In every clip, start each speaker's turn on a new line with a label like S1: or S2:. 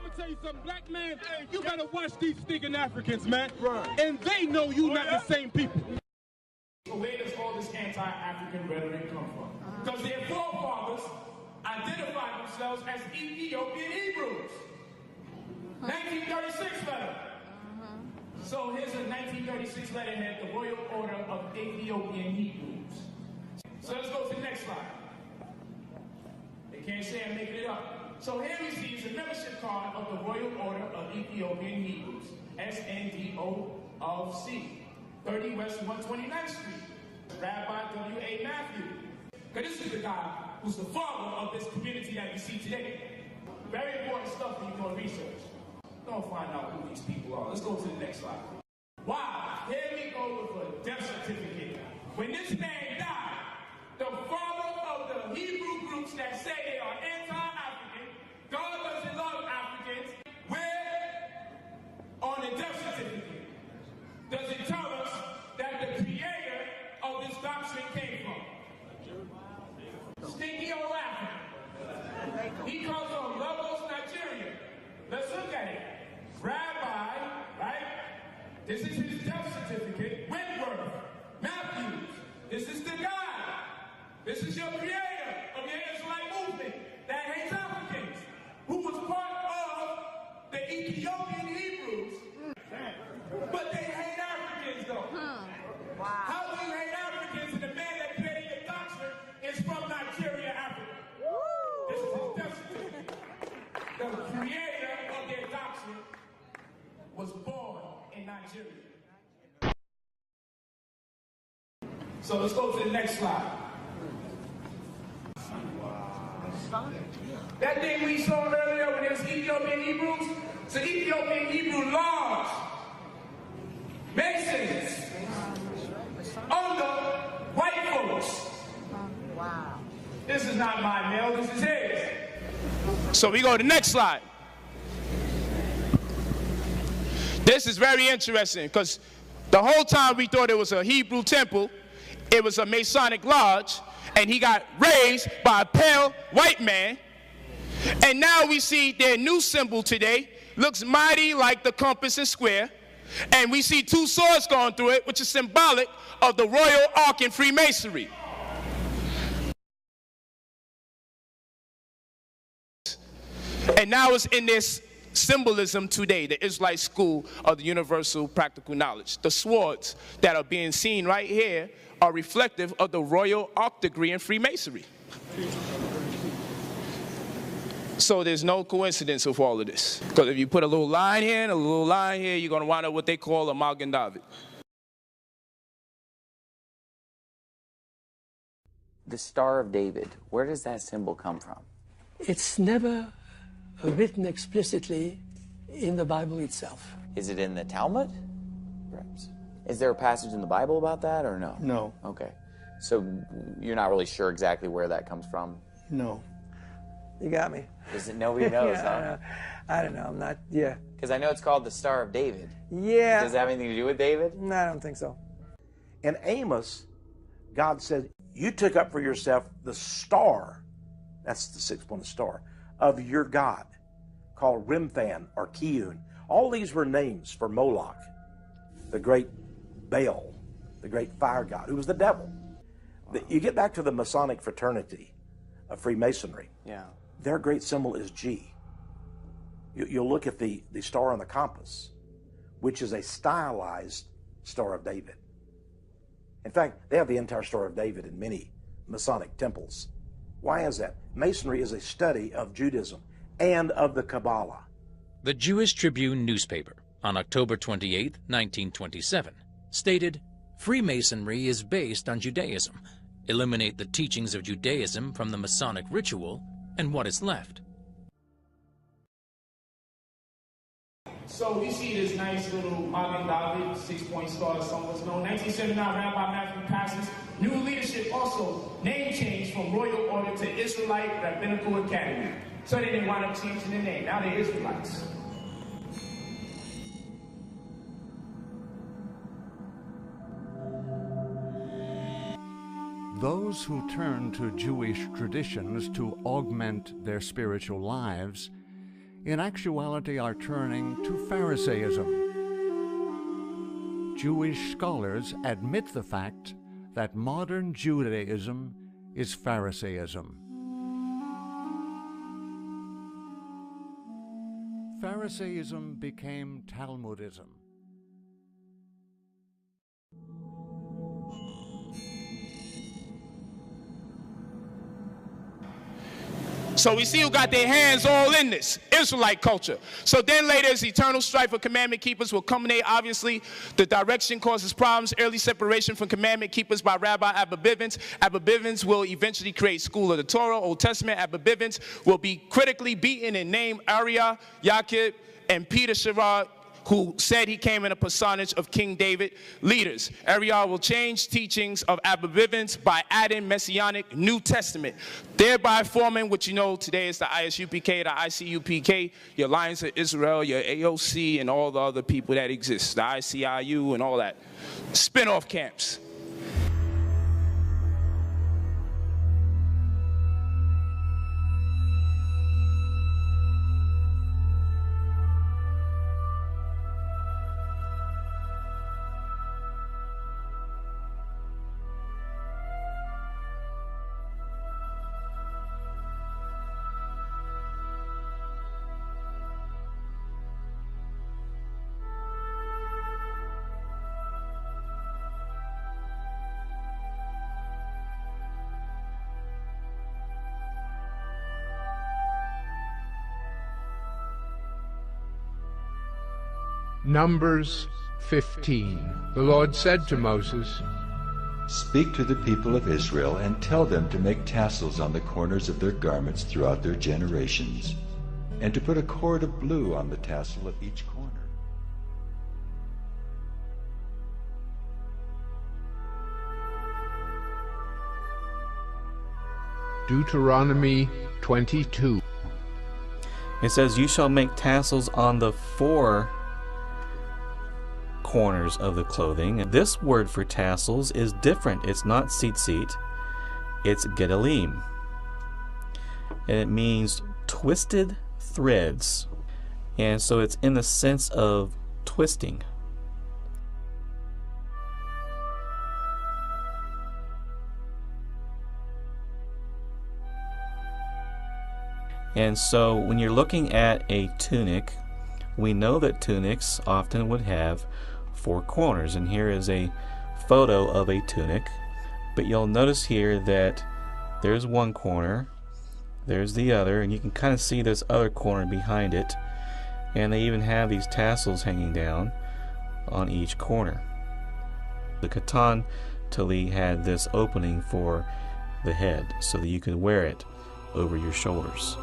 S1: I'm gonna tell you something, black man, you better watch these stinking Africans, man. Right. And they know you not the same people.
S2: So where does all this anti-African rhetoric come from? Because their forefathers identified themselves as Ethiopian Hebrews. 1936 letter. So here's a 1936 letterhead, the Royal Order of Ethiopian Hebrews. So let's go to the next slide. They can't say I'm making it up. So here we see is a membership card of the Royal Order of Ethiopian Hebrews, SNDOC, 30 West 129th Street, Rabbi W.A. Matthew. Because this is the guy who's the father of this community that we see today. Very important stuff when you go research. Don't find out who these people are. Let's go to the next slide. Wow, here we go with a death certificate. When this man died, the father of the Hebrew groups that say they are anti-African, God doesn't love Africans, where on the death certificate does it tell us that the creator of this doctrine came from? Stinky old African. He comes from Lagos, Nigeria. Let's look at it. Rabbi, right? This is his death certificate. Whitworth, Matthews. This is the guy. This is your creator of your Israelite movement that hates Africans, who was part of the Ethiopian Hebrews. But they hate Africans, though.
S3: Wow.
S2: How do you hate Africans and the man that created your doctrine is from Nigeria, Africa? This is his death certificate. The creator of their doctrine was born in Nigeria. So let's go to the next slide. That thing we saw earlier when it was Ethiopian Hebrews, it's an Ethiopian Hebrew lodge. Masons. Under white folks.
S3: Wow.
S2: This is not my mail, this is his. So we go to the next slide. This is very interesting because the whole time we thought it was a Hebrew temple, it was a Masonic lodge, and he got raised by a pale white man. And now we see their new symbol today looks mighty like the compass and square. And we see two swords going through it, which is symbolic of the Royal Ark in Freemasonry. And now it's in this symbolism today, the Israelite school of the universal practical knowledge. The swords that are being seen right here are reflective of the Royal Ark degree in Freemasonry. So there's no coincidence with all of this. Because if you put a little line here and a little line here, you're going to wind up what they call a Magen David.
S4: The Star of David, where does that symbol come from?
S5: It's never written explicitly in the Bible itself.
S4: Is it in the Talmud? Perhaps. Is there a passage in the Bible about that or no?
S5: No.
S4: Okay. So you're not really sure exactly where that comes from?
S5: No. You got me.
S4: Is it nobody knows,
S5: Yeah,
S4: huh?
S5: I don't know. I'm not, yeah.
S4: Because I know it's called the Star of David.
S5: Yeah.
S4: Does it have anything to do with David?
S5: No, I don't think so.
S6: In Amos, God said, you took up for yourself the star, that's the six-pointed star, of your God, called Remphan or Kiyun. All these were names for Moloch, the great Baal, the great fire god, who was the devil. You get back to the Masonic fraternity of Freemasonry.
S4: Yeah.
S6: Their great symbol is G. You'll look at the star on the compass, which is a stylized Star of David. In fact, they have the entire Star of David in many Masonic temples. Why is that? Masonry is a study of Judaism and of the Kabbalah.
S7: The Jewish Tribune newspaper, on October 28, 1927, stated, "Freemasonry is based on Judaism. Eliminate the teachings of Judaism from the Masonic ritual, and what is left?"
S2: So we see this nice little Magen David, 6-point star, as some of us know. 1979, Rabbi Matthew passes. New leadership also name change from Royal Order to Israelite Rabbinical Academy. So they didn't wind up changing the name. Now they're Israelites.
S8: Those who turn to Jewish traditions to augment their spiritual lives in actuality are turning to Pharisaism. Jewish scholars admit the fact that modern Judaism is Pharisaism. Pharisaism became Talmudism.
S2: So we see who got their hands all in this, Israelite culture. So then later is eternal strife for commandment keepers will culminate, obviously. The direction causes problems, early separation from commandment keepers by Rabbi Abba Bivens. Abba Bivens will eventually create School of the Torah, Old Testament. Abba Bivens will be critically beaten and named Uriah, Yaqub, and Peter Sherrod, who said he came in a personage of King David leaders. Uriah will change teachings of Abba Bivens by adding Messianic New Testament, thereby forming what you know today is the ISUPK, the ICUPK, your Alliance of Israel, your AOC, and all the other people that exist, the ICIU and all that. Spin-off camps.
S9: Numbers 15. The Lord said to Moses,
S10: "Speak to the people of Israel and tell them to make tassels on the corners of their garments throughout their generations, and to put a cord of blue on the tassel of each corner."
S9: Deuteronomy 22.
S11: It says, "You shall make tassels on the four corners of the clothing." And this word for tassels is different. It's not tzitzit, it's gedalim. And it means twisted threads. And so it's in the sense of twisting. And so when you're looking at a tunic, we know that tunics often would have four corners, and here is a photo of a tunic, but you'll notice here that there's one corner, there's the other, and you can kind of see this other corner behind it, and they even have these tassels hanging down on each corner. The Katan Tali had this opening for the head so that you could wear it over your shoulders.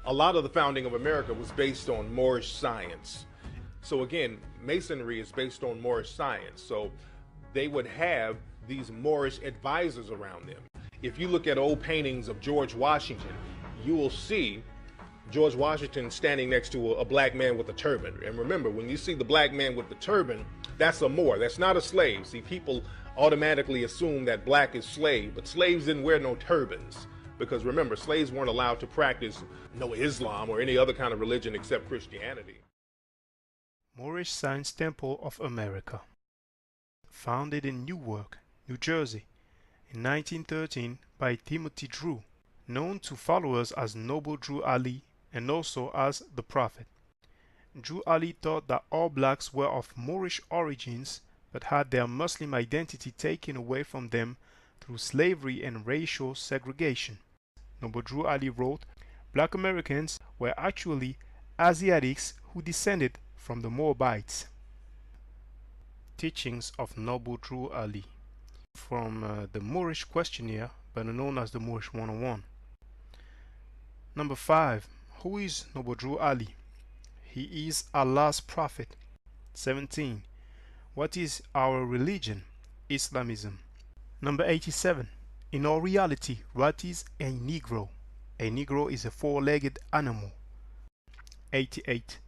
S1: A lot of the founding of America was based on Moorish science. So again, Masonry is based on Moorish science. So they would have these Moorish advisors around them. If you look at old paintings of George Washington, you will see George Washington standing next to a black man with a turban. And remember, when you see the black man with the turban, that's a Moor, that's not a slave. See, people automatically assume that black is slave, but slaves didn't wear no turbans. Because remember, slaves weren't allowed to practice no Islam or any other kind of religion except Christianity.
S12: Moorish Science Temple of America. Founded in Newark, New Jersey, in 1913 by Timothy Drew, known to followers as Noble Drew Ali and also as the Prophet. Drew Ali taught that all blacks were of Moorish origins but had their Muslim identity taken away from them through slavery and racial segregation. Noble Drew Ali wrote, "Black Americans were actually Asiatics who descended from the Moabites." Teachings of Noble Drew Ali from the Moorish Questionnaire, better known as the Moorish 101. Number 5. Who is Noble Drew Ali? He is Allah's prophet. 17. What is our religion? Islamism. Number 87. In all reality, what is a Negro? A Negro is a four-legged animal. 88.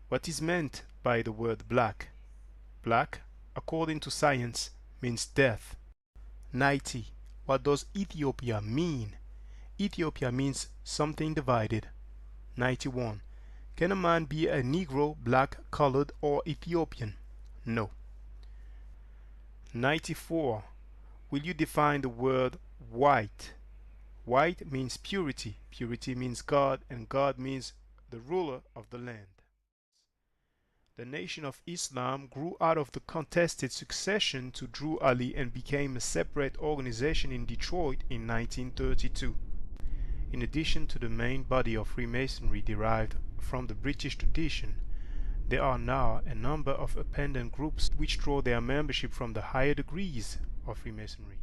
S12: What is meant by the word black? Black, according to science, means death. 90. What does Ethiopia mean? Ethiopia means something divided. 91. Can a man be a Negro, black, colored, or Ethiopian? No. 94. Will you define the word white? White means purity. Purity means God, and God means the ruler of the land. The Nation of Islam grew out of the contested succession to Drew Ali and became a separate organization in Detroit in 1932. In addition to the main body of Freemasonry derived from the British tradition, there are now a number of appendant groups which draw their membership from the higher degrees of Freemasonry.